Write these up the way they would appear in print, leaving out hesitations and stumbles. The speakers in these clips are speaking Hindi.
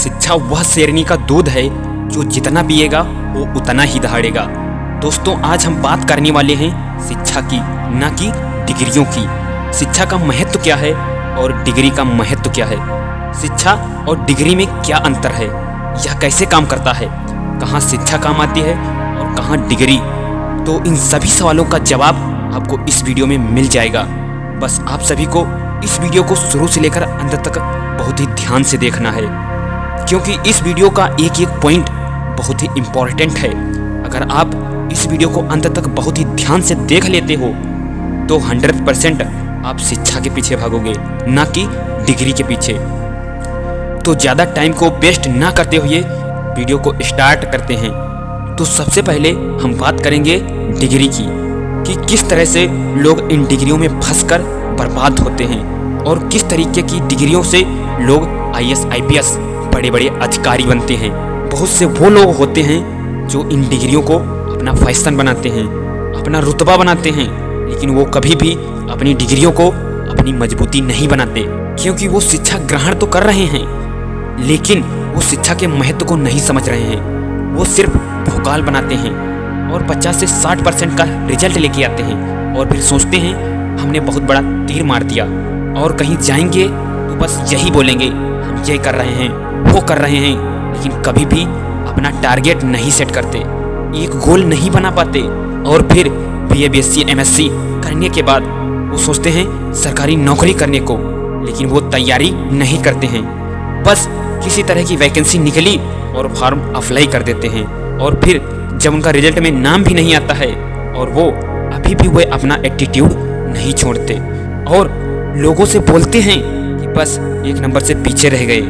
शिक्षा वह शेरनी का दूध है जो जितना पिएगा वो उतना ही दहाड़ेगा। दोस्तों, आज हम बात करने वाले हैं शिक्षा की, ना कि डिग्रियों की। शिक्षा का महत्व क्या है और डिग्री का महत्व क्या है? शिक्षा और डिग्री में क्या अंतर है? यह कैसे काम करता है? कहाँ शिक्षा काम आती है और कहाँ डिग्री? तो इन सभी सवालों का जवाब आपको इस वीडियो में मिल जाएगा। बस आप सभी को इस वीडियो को शुरू से लेकर अंत तक बहुत ही ध्यान से देखना है, क्योंकि इस वीडियो का एक एक पॉइंट बहुत ही इम्पोर्टेंट है। अगर आप इस वीडियो को अंत तक बहुत ही ध्यान से देख लेते हो तो 100% आप शिक्षा के पीछे भागोगे, ना कि डिग्री के पीछे। तो ज़्यादा टाइम को वेस्ट ना करते हुए वीडियो को स्टार्ट करते हैं। तो सबसे पहले हम बात करेंगे डिग्री की, कि किस तरह से लोग इन डिग्रियों में फंसकर बर्बाद होते हैं और किस तरीके की डिग्रियों से लोग IAS IPS बड़े बड़े अधिकारी बनते हैं। बहुत से वो लोग होते हैं जो इन डिग्रियों को अपना फैशन बनाते हैं, अपना रुतबा बनाते हैं, लेकिन वो कभी भी अपनी डिग्रियों को अपनी मजबूती नहीं बनाते, क्योंकि वो शिक्षा ग्रहण तो कर रहे हैं लेकिन वो शिक्षा के महत्व को नहीं समझ रहे हैं। वो सिर्फ भोकाल बनाते हैं और 50 से 60% का रिजल्ट लेके आते हैं और फिर सोचते हैं हमने बहुत बड़ा तीर मार दिया, और कहीं जाएंगे तो बस यही बोलेंगे हम ये कर रहे हैं, वो कर रहे हैं, लेकिन कभी भी अपना टारगेट नहीं सेट करते, एक गोल नहीं बना पाते। और फिर BA BSc MSc करने के बाद वो सोचते हैं सरकारी नौकरी करने को, लेकिन वो तैयारी नहीं करते हैं। बस किसी तरह की वैकेंसी निकली और फॉर्म अप्लाई कर देते हैं, और फिर जब उनका रिजल्ट में नाम भी नहीं आता है और वो अभी भी वे अपना एटीट्यूड नहीं छोड़ते और लोगों से बोलते हैं कि बस एक नंबर से पीछे रह गए,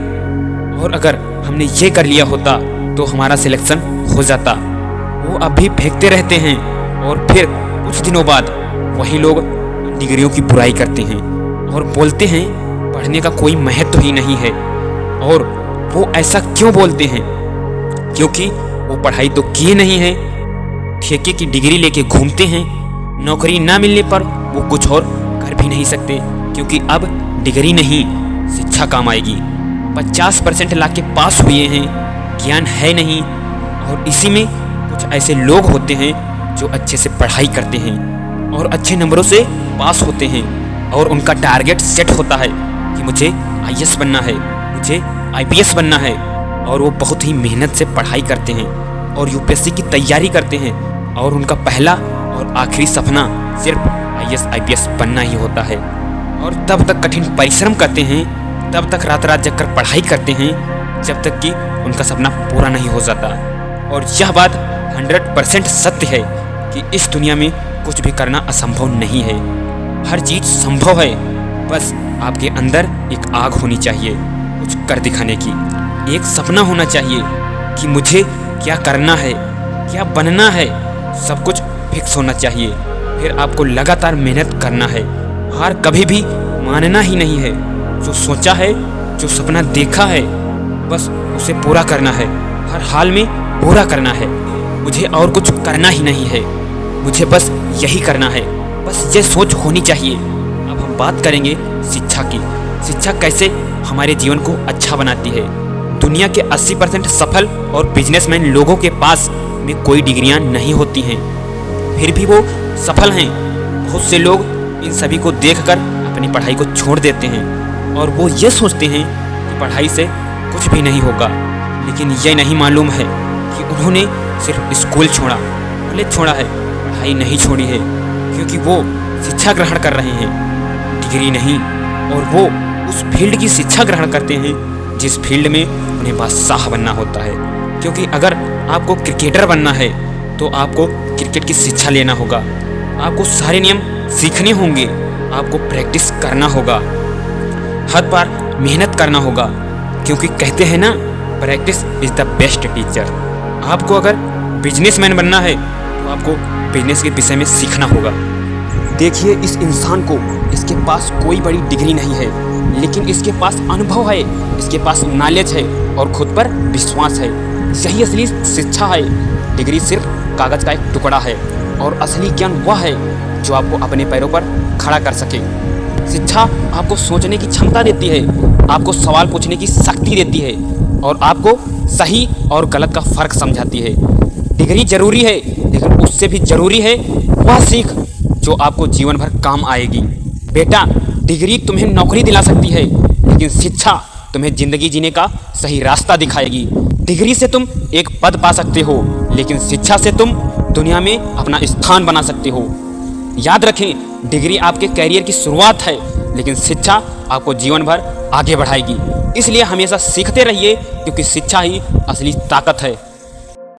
और अगर हमने ये कर लिया होता तो हमारा सिलेक्शन हो जाता। वो अभी फेंकते रहते हैं और फिर कुछ दिनों बाद वही लोग डिग्रियों की बुराई करते हैं और बोलते हैं पढ़ने का कोई महत्व ही नहीं है। और वो ऐसा क्यों बोलते हैं? क्योंकि वो पढ़ाई तो किए नहीं है, ठेके की डिग्री लेके घूमते हैं, नौकरी ना मिलने पर वो कुछ और कर भी नहीं सकते, क्योंकि अब डिग्री नहीं शिक्षा काम आएगी। 50% लाके पास हुए हैं, ज्ञान है नहीं, और इसी में कुछ ऐसे लोग होते हैं जो अच्छे से पढ़ाई करते हैं और अच्छे नंबरों से पास होते हैं, और उनका टारगेट सेट होता है कि मुझे IAS बनना है, मुझे IPS बनना है, और वो बहुत ही मेहनत से पढ़ाई करते हैं और UPSC की तैयारी करते हैं, और उनका पहला और आखिरी सपना सिर्फ IAS IPS बनना ही होता है। और तब तक कठिन परिश्रम करते हैं, तब तक रात रात जगकर पढ़ाई करते हैं, जब तक कि उनका सपना पूरा नहीं हो जाता। और यह बात 100% सत्य है कि इस दुनिया में कुछ भी करना असंभव नहीं है, हर चीज़ संभव है। बस आपके अंदर एक आग होनी चाहिए कुछ कर दिखाने की, एक सपना होना चाहिए कि मुझे क्या करना है, क्या बनना है, सब कुछ फिक्स होना चाहिए। फिर आपको लगातार मेहनत करना है, हार कभी भी मानना ही नहीं है। जो सोचा है, जो सपना देखा है, बस उसे पूरा करना है, हर हाल में पूरा करना है। मुझे और कुछ करना ही नहीं है, मुझे बस यही करना है, बस ये सोच होनी चाहिए। अब हम बात करेंगे शिक्षा की। शिक्षा कैसे हमारे जीवन को अच्छा बनाती है। दुनिया के 80% सफल और बिजनेसमैन लोगों के पास में कोई डिग्रियां नहीं होती हैं, फिर भी वो सफल हैं। बहुत से लोग इन सभी को देखकर अपनी पढ़ाई को छोड़ देते हैं और वो ये सोचते हैं कि पढ़ाई से कुछ भी नहीं होगा, लेकिन ये नहीं मालूम है कि उन्होंने सिर्फ स्कूल छोड़ा, कॉलेज छोड़ा है, पढ़ाई नहीं छोड़ी है, क्योंकि वो शिक्षा ग्रहण कर रहे हैं, डिग्री नहीं। और वो उस फील्ड की शिक्षा ग्रहण करते हैं जिस फील्ड में उन्हें बादशाह बनना होता है। क्योंकि अगर आपको क्रिकेटर बनना है तो आपको क्रिकेट की शिक्षा लेना होगा, आपको सारे नियम सीखने होंगे, आपको प्रैक्टिस करना होगा, हर बार मेहनत करना होगा, क्योंकि कहते हैं ना, practice is the best teacher. आपको अगर बिजनेसमैन बनना है तो आपको बिजनेस के विषय में सीखना होगा। देखिए इस इंसान को, इसके पास कोई बड़ी डिग्री नहीं है, लेकिन इसके पास अनुभव है, इसके पास नॉलेज है और खुद पर विश्वास है। यही असली शिक्षा है। डिग्री सिर्फ कागज का एक टुकड़ा है, और असली ज्ञान वह है जो आपको अपने पैरों पर खड़ा कर सके। शिक्षा आपको सोचने की क्षमता देती है, आपको सवाल पूछने की शक्ति देती है और आपको सही और गलत का फ़र्क समझाती है। डिग्री ज़रूरी है, लेकिन उससे भी ज़रूरी है वह सीख जो आपको जीवन भर काम आएगी। बेटा, डिग्री तुम्हें नौकरी दिला सकती है, लेकिन शिक्षा तुम्हें ज़िंदगी जीने का सही रास्ता दिखाएगी। डिग्री से तुम एक पद पा सकते हो, लेकिन शिक्षा से तुम दुनिया में अपना स्थान बना सकते हो। याद रखें, डिग्री आपके कैरियर की शुरुआत है, लेकिन शिक्षा आपको जीवन भर आगे बढ़ाएगी। इसलिए हमेशा सीखते रहिए, क्योंकि शिक्षा ही असली ताकत है।